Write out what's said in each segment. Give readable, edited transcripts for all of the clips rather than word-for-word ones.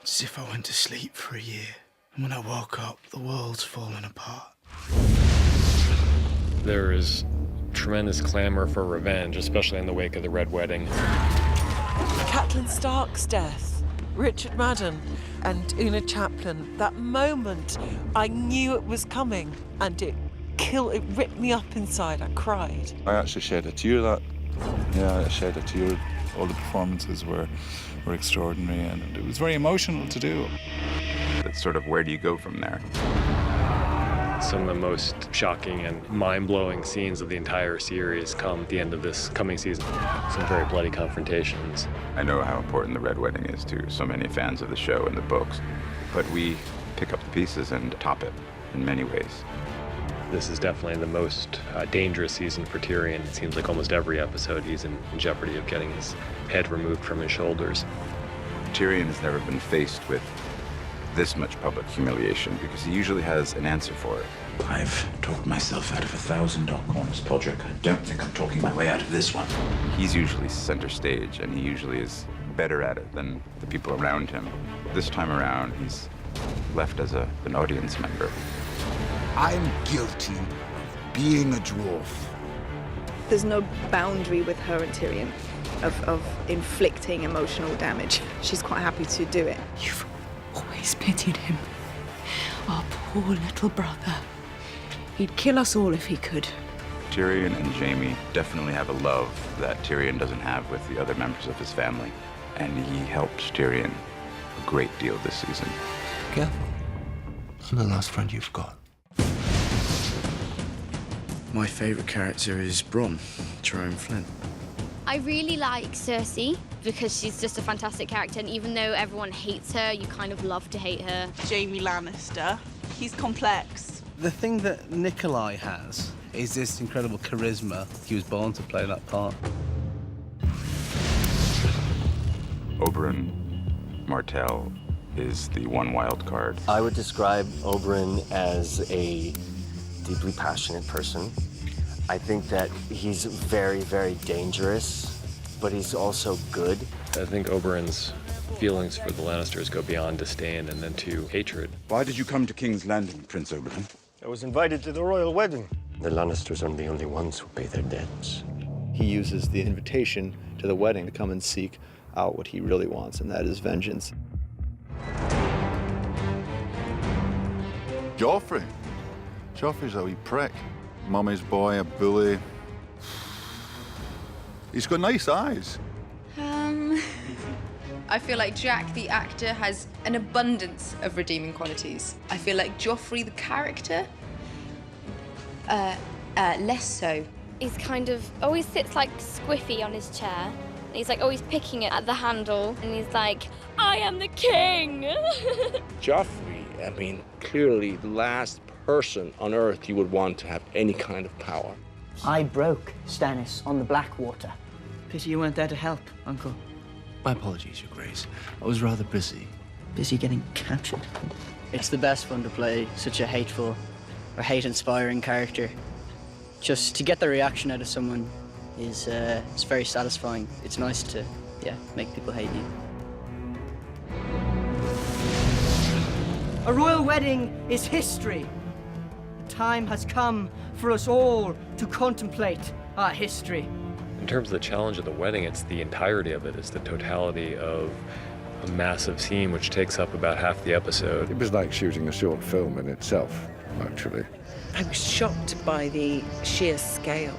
It's as if I went to sleep for a year, and when I woke up, the world's fallen apart. There is tremendous clamor for revenge, especially in the wake of the Red Wedding. Catelyn Stark's death, Richard Madden and Una Chaplin. That moment, I knew it was coming, and it ripped me up inside. I cried. I actually shed a tear that. Yeah, I shed a tear. All the performances were extraordinary, and it was very emotional to do. It's sort of, where do you go from there? Some of the most shocking and mind-blowing scenes of the entire series come at the end of this coming season. Some very bloody confrontations. I know how important the Red Wedding is to so many fans of the show and the books, but we pick up the pieces and top it in many ways. This is definitely the most dangerous season for Tyrion. It seems like almost every episode he's in jeopardy of getting his head removed from his shoulders. Tyrion has never been faced with this much public humiliation because he usually has an answer for it. I've talked myself out of 1,000 dark corners, Podrick. I don't think I'm talking my way out of this one. He's usually center stage, and he usually is better at it than the people around him. This time around, he's left as an audience member. I'm guilty of being a dwarf. There's no boundary with her and Tyrion of inflicting emotional damage. She's quite happy to do it. You've always pitied him. Our poor little brother. He'd kill us all if he could. Tyrion and Jaime definitely have a love that Tyrion doesn't have with the other members of his family, and he helped Tyrion a great deal this season. Careful. I'm the last friend you've got. My favourite character is Bronn, Jerome Flynn. I really like Cersei because she's just a fantastic character, and even though everyone hates her, you kind of love to hate her. Jaime Lannister. He's complex. The thing that Nikolai has is this incredible charisma. He was born to play that part. Oberyn Martell is the one wild card. I would describe Oberyn as a deeply passionate person. I think that he's very, very dangerous, but he's also good. I think Oberyn's feelings for the Lannisters go beyond disdain and then to hatred. Why did you come to King's Landing, Prince Oberyn? I was invited to the royal wedding. The Lannisters aren't the only ones who pay their debts. He uses the invitation to the wedding to come and seek out what he really wants, and that is vengeance. Joffrey. Joffrey's a wee prick. Mummy's boy, a bully. He's got nice eyes. I feel like Jack, the actor, has an abundance of redeeming qualities. I feel like Joffrey, the character, less so. He's kind of always sits like squiffy on his chair. And he's like always picking it at the handle, and he's like, I am the king! Joffrey, I mean, clearly the last person on Earth you would want to have any kind of power. I broke Stannis on the Blackwater. Pity you weren't there to help, Uncle. My apologies, Your Grace. I was rather busy. Busy getting captured. It's the best fun to play such a hateful or hate-inspiring character. Just to get the reaction out of someone is it's very satisfying. It's nice to, make people hate you. A royal wedding is history. The time has come for us all to contemplate our history. In terms of the challenge of the wedding, it's the entirety of it. It's the totality of a massive scene which takes up about half the episode. It was like shooting a short film in itself, actually. I was shocked by the sheer scale.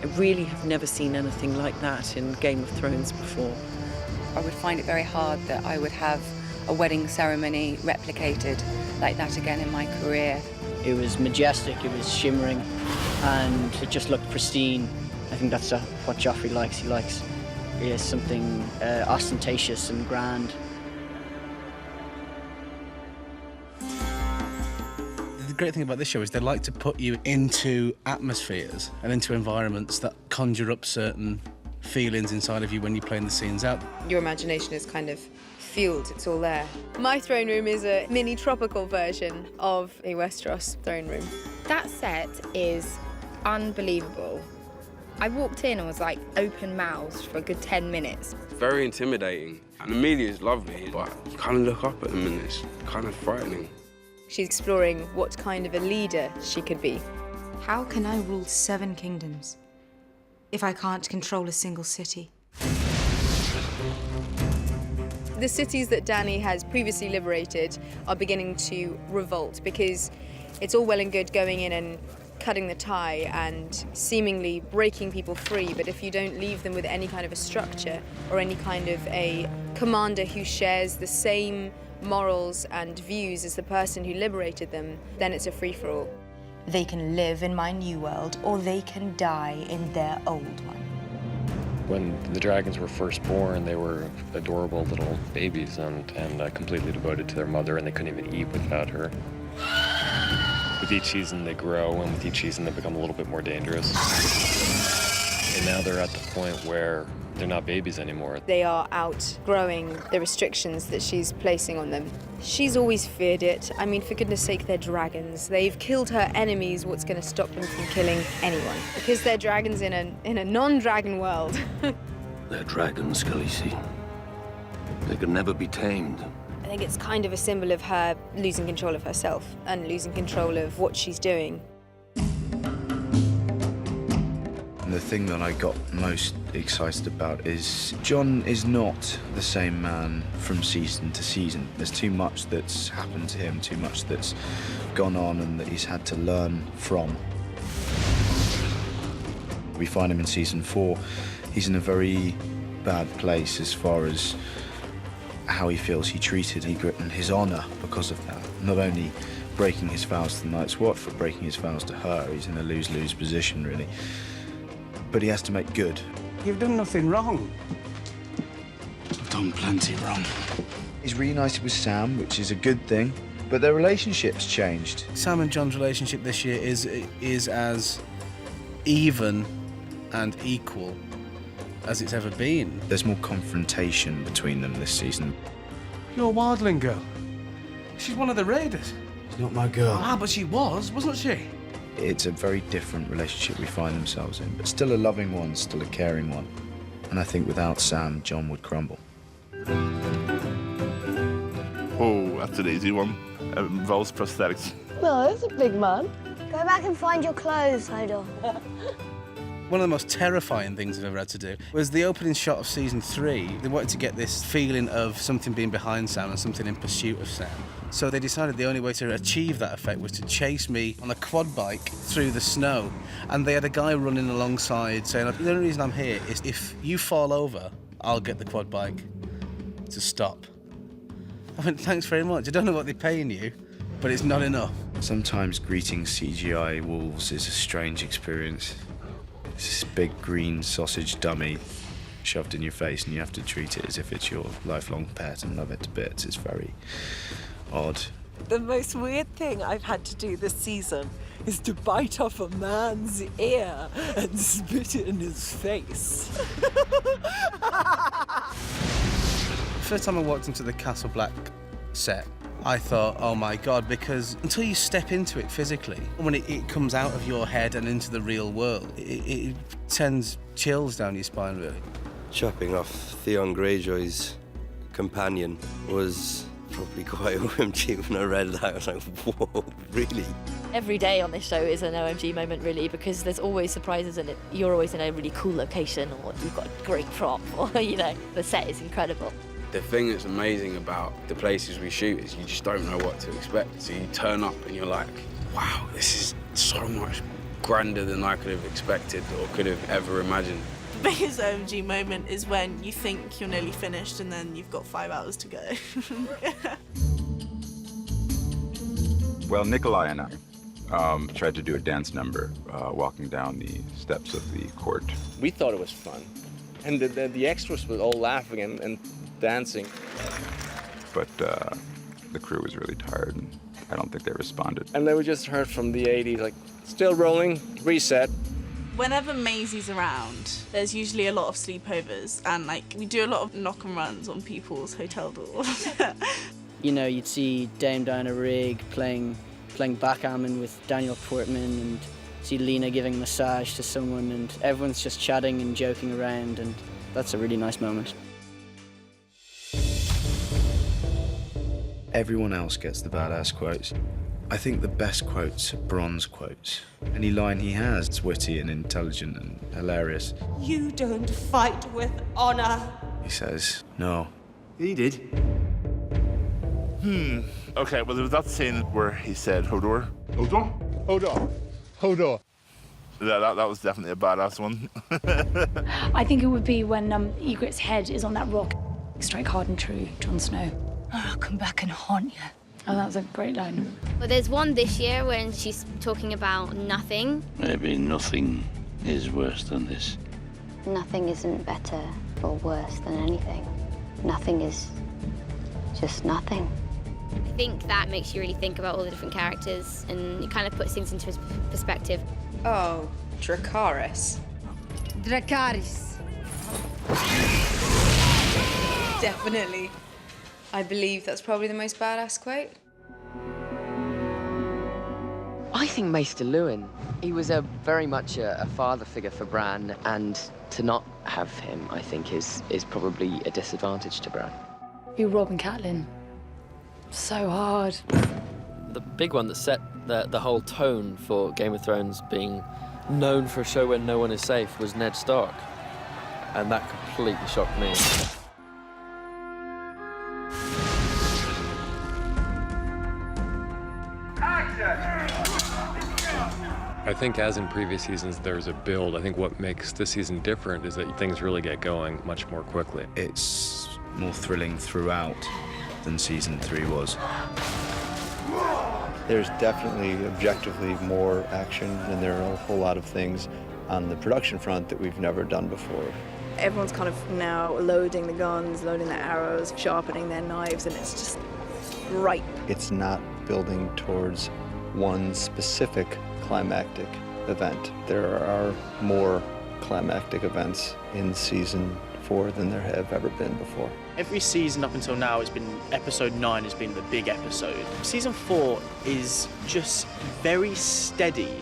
I really have never seen anything like that in Game of Thrones before. I would find it very hard that I would have a wedding ceremony replicated like that again in my career. It was majestic, it was shimmering, and it just looked pristine. I think that's what Joffrey likes. He likes something ostentatious and grand. The great thing about this show is they like to put you into atmospheres and into environments that conjure up certain feelings inside of you when you're playing the scenes out. Your imagination is kind of fueled, it's all there. My throne room is a mini tropical version of a Westeros throne room. That set is unbelievable. I walked in and was like open-mouthed for a good 10 minutes. Very intimidating. And Amelia's lovely, but you kind of look up at them and it's kind of frightening. She's exploring what kind of a leader she could be. How can I rule 7 kingdoms if I can't control a single city? The cities that Dany has previously liberated are beginning to revolt because it's all well and good going in and cutting the tie and seemingly breaking people free, but if you don't leave them with any kind of a structure or any kind of a commander who shares the same morals and views as the person who liberated them, then it's a free-for-all. They can live in my new world, or they can die in their old one. When the dragons were first born, they were adorable little babies and completely devoted to their mother, and they couldn't even eat without her. With each season, they grow, and with each season, they become a little bit more dangerous. And now they're at the point where they're not babies anymore. They are outgrowing the restrictions that she's placing on them. She's always feared it. I mean, for goodness sake, they're dragons. They've killed her enemies. What's going to stop them from killing anyone? Because they're dragons in a non-dragon world. They're dragons, Khaleesi. They can never be tamed. I think it's kind of a symbol of her losing control of herself and losing control of what she's doing. And the thing that I got most excited about is Jon is not the same man from season to season. There's too much that's happened to him, too much that's gone on and that he's had to learn from. We find him in season 4. He's in a very bad place as far as how he feels he treated Ygritte and his honour because of that. Not only breaking his vows to the Night's Watch, but breaking his vows to her. He's in a lose-lose position, really. But he has to make good. You've done nothing wrong. I've done plenty wrong. He's reunited with Sam, which is a good thing, but their relationship's changed. Sam and Jon's relationship this year is as even and equal as it's ever been. There's more confrontation between them this season. You're a wildling girl. She's one of the raiders. She's not my girl. Ah, but she was, wasn't she? It's a very different relationship we find themselves in, but still a loving one, still a caring one. And I think without Sam, Jon would crumble. Oh, that's an easy one. Involves prosthetics. No, that's a big man. Go back and find your clothes, Hodor. One of the most terrifying things I've ever had to do was the opening shot of season 3. They wanted to get this feeling of something being behind Sam and something in pursuit of Sam. So they decided the only way to achieve that effect was to chase me on a quad bike through the snow. And they had a guy running alongside saying, the only reason I'm here is if you fall over, I'll get the quad bike to stop. I went, thanks very much. I don't know what they're paying you, but it's not enough. Sometimes greeting CGI wolves is a strange experience. It's this big green sausage dummy shoved in your face and you have to treat it as if it's your lifelong pet and love it to bits. It's very odd. The most weird thing I've had to do this season is to bite off a man's ear and spit it in his face. First time I walked into the Castle Black set, I thought, oh my God, because until you step into it physically, when it comes out of your head and into the real world, it sends chills down your spine, really. Chopping off Theon Greyjoy's companion was probably quite OMG when I read that. I was like, whoa, really? Every day on this show is an OMG moment, really, because there's always surprises in it. You're always in a really cool location, or you've got a great prop, or, the set is incredible. The thing that's amazing about the places we shoot is you just don't know what to expect. So you turn up and you're like, wow, this is so much grander than I could have expected or could have ever imagined. The biggest OMG moment is when you think you're nearly finished and then you've got 5 hours to go. Well, Nikolai and I tried to do a dance number walking down the steps of the court. We thought it was fun. And the extras were all laughing and dancing. But the crew was really tired, and I don't think they responded. And then we just heard from the 80s, like, still rolling, reset. Whenever Maisie's around, there's usually a lot of sleepovers, and we do a lot of knock and runs on people's hotel doors. You'd see Dame Diana Rigg playing backgammon with Daniel Portman, and see Lena giving a massage to someone, and everyone's just chatting and joking around, and that's a really nice moment. Everyone else gets the badass quotes. I think the best quotes are Bron's quotes. Any line he has is witty and intelligent and hilarious. You don't fight with honor. He says, no. He did. Okay, well, there was that scene where he said, Hodor. Hodor? Hodor. Hodor. That was definitely a badass one. I think it would be when Ygritte's head is on that rock. Strike hard and true, Jon Snow. I'll come back and haunt you. Oh, that was a great line. But there's one this year when she's talking about nothing. Maybe nothing is worse than this. Nothing isn't better or worse than anything. Nothing is just nothing. I think that makes you really think about all the different characters and it kind of puts things into perspective. Oh, Dracarys. Dracarys. Definitely. I believe that's probably the most badass quote. I think Maester Luwin. He was very much a father figure for Bran, and to not have him, I think, is probably a disadvantage to Bran. You Robb and Catelyn. So hard. The big one that set the whole tone for Game of Thrones being known for a show where no one is safe was Ned Stark. And that completely shocked me. I think as in previous seasons, there's a build. I think what makes this season different is that things really get going much more quickly. It's more thrilling throughout than season 3 was. There's definitely objectively more action, and there are a whole lot of things on the production front that we've never done before. Everyone's kind of now loading the guns, loading their arrows, sharpening their knives, and it's just ripe. It's not building towards one specific climactic event. There are more climactic events in season 4 than there have ever been before. Every season up until now has been, episode 9 has been the big episode. Season 4 is just very steady.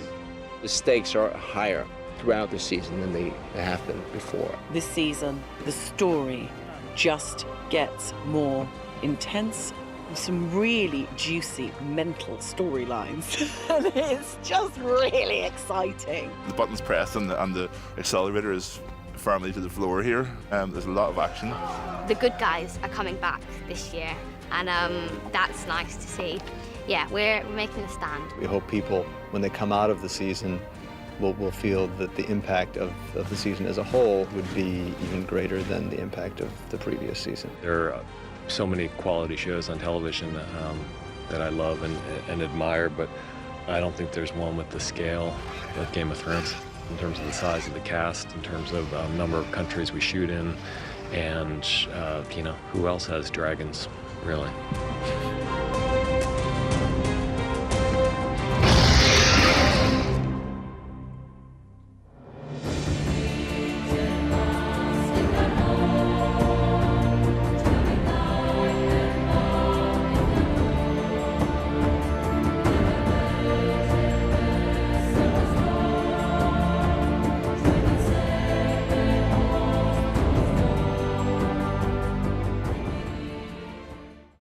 The stakes are higher throughout the season than they have been before. This season, the story just gets more intense. Some really juicy mental storylines, and it's just really exciting. The button's pressed and the accelerator is firmly to the floor here. There's a lot of action. The good guys are coming back this year, and that's nice to see. Yeah, we're making a stand. We hope people, when they come out of the season, will feel that the impact of the season as a whole would be even greater than the impact of the previous season. There are so many quality shows on television that I love and admire, but I don't think there's one with the scale of Game of Thrones in terms of the size of the cast, in terms of number of countries we shoot in, and who else has dragons, really?